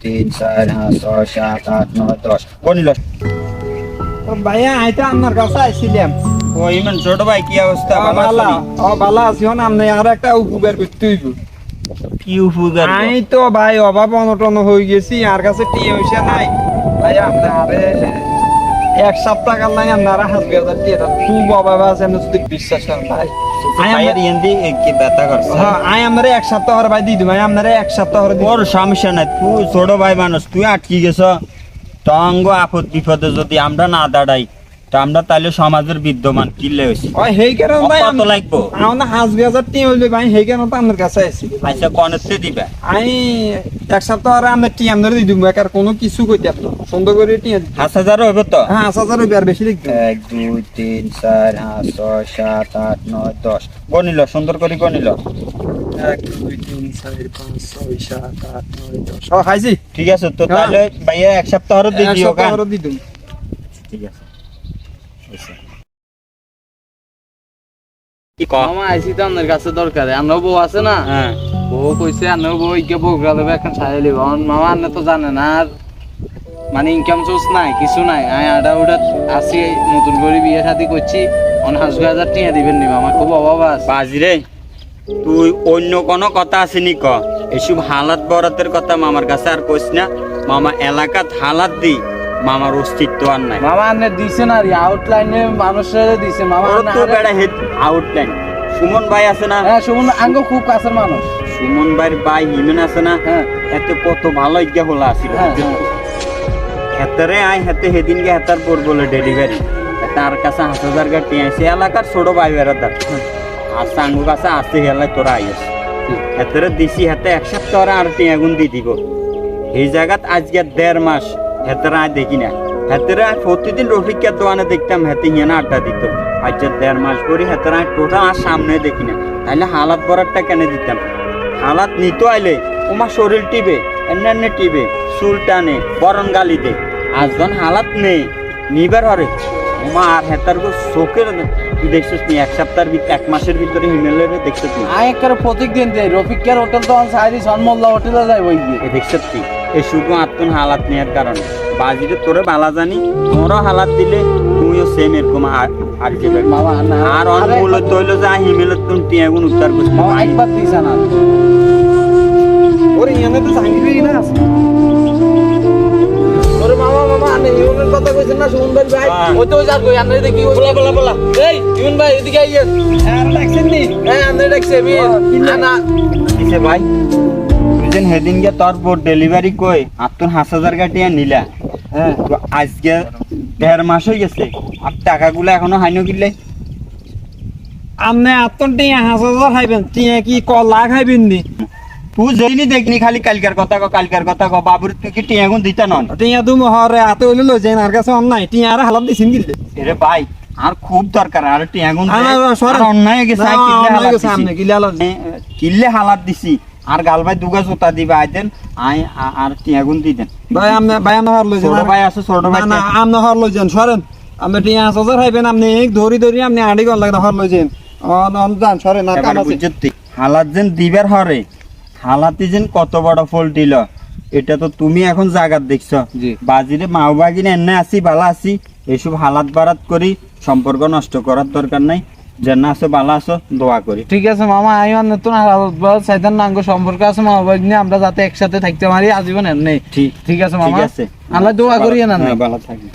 তিন চার পাঁচ ছয় সাত আট নয় 10 গনিল। ভাইয়া আইতা আপনার কাছে আইছিলাম। ও ইমান ছোট ভাই কি অবস্থা? ভালো ভালো আছি। আপনি আর একটা উপকার করতে হইব। কি উপকার? আমি তো ভাই অভাব অনটন হয়ে গেছি, আর কাছে টিয়া পয়সা নাই ভাই। আপনারে 1 সপ্তাহ কাল নাই আপনারা 1000 টিয়া খুব অভাব আছে। আপনি যদি বিশ্বাস করেন ভাই, ভাইয়ের এন্দি কি ব্যথা করছে? হ্যাঁ আমি আপনারে 1 সপ্তাহ হরে ভাই দিয়ে দিই। ভাই আপনারে 1 সপ্তাহ হরে ওর সমস্যা নাই, তুই ছোট ভাই মানুষ, তুই আটকে গেছ। তঙ্গ আপদ বিপদে যদি আমরা না দাঁড়াই তা আমরা তাহলে সমাজের বিদ্যমান কিল্লে হইছি। ওই হেই কারণ ভাই কত লাগবো? আমরা 1000 টিয়া হইলে ভাই হেই কারণ তো আপনার কাছে আইছি। আচ্ছা কনেতে দিবা? আমি 1 সপ্তাহ হরে আপনার টিয়া আপনারে দিয়ে দিব। একার কোনো কিছু কইতে আপনি সুন্দর করে টিয়া 5000 হইব তো? হ্যাঁ 5000 হবে, আর বেশি লিখবে। 1 2 3 4 5 6 7 8 9 10 গনিল, সুন্দর করে গনিল। 1 2 3 4 5 6 7 8 9 10 সব খাইছি। ঠিক আছে তো, তাহলে ভাইয়া 1 সপ্তাহ হরে দিয়ে 1 দিও। সপ্তাহ হরে দিয়ে দিব। ঠিক আছে। কি কম? মামা আইছি তো আপনার কাছে দরকারে। আপনার বউ আছে না? হ্যাঁ বউ কইছে আপনার বউ ইকে বগুড়া দেবে এখন ছাড়াই লিব। মামা আপনি তো জানেন আর মানে ইনকাম সোর্স নাই, কিছু নাই। আমি আডা উডা আসি, নতুন করে বিয়ে শাদি করছি। 50,000 টিয়া দিবেন নি মামা? খুব অভাব আছে। বাজিরে, তুই অন্য কোনো কথা আসেনি ক? এসব হালাত বরাতের কথা মামার কাছে আর কইস না। মামা এলাকাত হালাত দি মামার অস্তিত্ব আর নাই। মামা আপনি দিছেন আর আউটলাইনে মানুষের দিছে মামা। ওর তো বেড়া হেড আউটলাইন। সুমন ভাই আছে না? হ্যাঁ সুমন আঙ্গ খুব কাছের মানুষ। সুমন ভাইয়ের ভাই হিমেন আছে না? হ্যাঁ এতে কত ভালো ইজ্ঞা হলা আসিল। হ্যাঁ হ্যাঁ। হেতারে আই হেতে সেদিনকে হেতার পর বলে ডেলিভারি তার কাছে 5000 গাটি আইছে। এলাকার ছোট ভাই বেড়াদার আর সাঙ্গু কাছে আসতে হেলাই তোরা আইস। হেতারে দিছি, হেতে 1 সপ্তাহ আর টিয়া গুণ দি দিব। এই জায়গাত আজকে 1.5 মাস হেতারা আয় দেখি না। হেতারা প্রতিদিন রফিকের দোকানে দেখতাম, হেতে হিয়ানা আড্ডা দিত। আজকে 1.5 মাস পরে হেতারা টোটাল আর সামনে দেখি না। তাহলে হালাত বরারটা কেন দিতাম? হালাত নিত আইলে তোমার শরীর টিবে, এমনি টিবে, চুল টানে, বরণ গালি দে। আর যখন হালাত নেই নিবার হরে তোমার আর হেতার চোখের তুই দেখছিস নি? 1 সপ্তাহের ভিতরে 1 মাসের ভিতরে হিমেলের দেখছিস নি? আমি একবার প্রত্যেকদিন দেয় রফিকের হোটেল তো সাইরি সনমোল্লা হোটেলে যাই ওই গিয়ে। এ দেখছিস তুই? এই শুধু আত্মন হালাত নেওয়ার কারণে বাজিরে তোরে বালা জানি, তোরও হালাত দিলে তুইও সেম এরকম আর যে মামা না আর অনমূল তৈল যা হিমেলের তুমি টিয়াগুন উদ্ধার করছিস। মামা একবার দিছে না। ওরে ইয়ানে তো জাঙ্গিরি না আছে। ওরে মামা মামা আপনি ইউনের কথা কইছেন না সুমন ভাই? হ্যাঁ। ওই তো যার কই আপনি দেখি বলা বলা বলা এই ইউন ভাই এদিকে আইয়েন। আর লাগছেন নি? হ্যাঁ আপনি দেখছি আমি না কিসে ভাই? তুই যেন সেদিন গিয়ে তোর বোর্ড ডেলিভারি কই আত্মন 5000 গাটিয়া নিলা। হ্যাঁ তো আজকে 1.5 মাস হয়ে গেছে আর টাকাগুলো এখনো হাইনো কিনলে। আপনি আত্মন টিয়া 5000 খাইবেন, টিয়া কি কলা খাইবেন নি? তুই যেইনি দেখনি খালি কালকার কথা কো, কালকার কথা কো। বাবুর তুই কি টিয়াগুন দিতা নন? টিয়া তুমি হরে হাতে হইলে লই যাই, আর কাছে অন নাই। টিয়া আর হালাত দিছিন গিলে এরে ভাই আর খুব দরকার আর টিয়াগুন। সরে। আর অন্যায় হয়ে গেছে, সামনে কিলে হালাত কিল্লে হালাত দিছি। আর গাল ভাই দুগা জুতা দিবা আইতেন আই আর টিয়াগুন দিতেন। ভাই আপনি হর লই যান। ছোট ভাই আছে, ছোট ভাই না আপনি হর লই যান, সরেন। আপনি টিয়া 5000 খাইবেন, আপনি ধরি ধরি আপনি আড়ি গল লাগে হর লই যান। অন যান, সরেন। আর কাম আছে। হালাত যেন দিবার হরে হালাতি যেন কত বড় ফল দিল এটা তো তুমি এখন জাগাত দেখছো। জি। বাজিরে মাও বাগিনে এনে আসি বালা আসি, এসব হালাত বারাত করি সম্পর্ক নষ্ট করার দরকার নাই। যে না আছো বালা আছো দোয়া করি। ঠিক আছে মামা আমি নতুন সাইদান নাঙ্গ সম্পর্ক আছে মামা ভাই নিয়ে আমরা যাতে একসাথে থাকতে পারি আজীবন এমনি। ঠিক ঠিক আছে মামা। ঠিক আছে। আল্লাহ দোয়া করিয়ে না। ভালো থাকি।